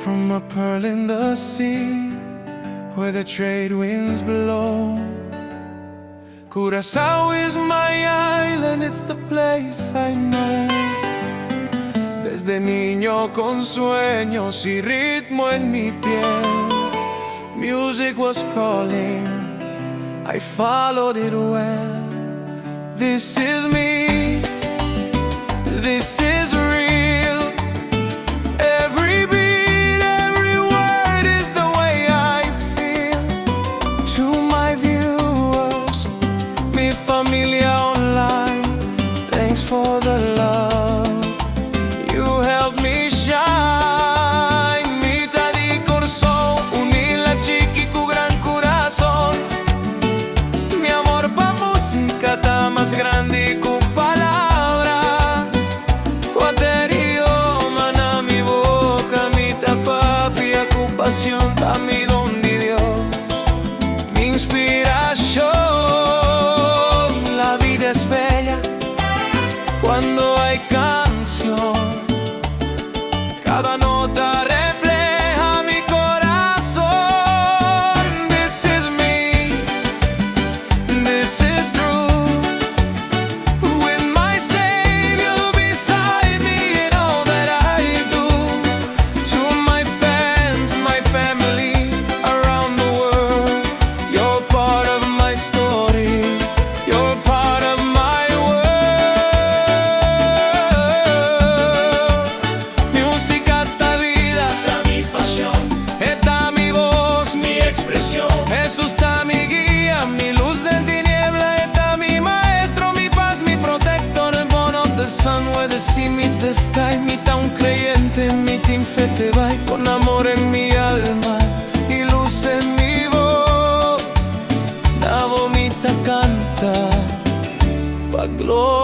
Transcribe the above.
from a pearl in the sea, where the trade winds blow. Curaçao is my island, it's the place I know. Desde niño con sueños y ritmo en mi piel, music was calling, I followed it well. This is me, this is real. Every beat, every word is the way I feel. To my viewers, mi familia online, thanks for the love. You helped me shine. Mitad di Corso, unila chiqui cu gran corazón. Mi amor pa música ta más grande cu palabra. Idioma na mi boca, mitad papi, ocupación ta mi don de Dios. Mi inspiración, la vida es bella cuando hay canción. Cada nota refleja mi corazón. This is me, this is true. With my Savior beside me in all that I do. To my fans, my family around the world, you're part of my story, you're part of my world. Música ta vida, ta mi pasión, esta mi voz, mi expresión. Jesús ta mi guía, mi luz de tiniebla, esta mi maestro, mi paz, mi protector. Born of the sun where the sea meets the sky. Mitad un creyente, mitad infete va, con amor en mi alma y luz en mi voz. La vomita canta pa' gloria.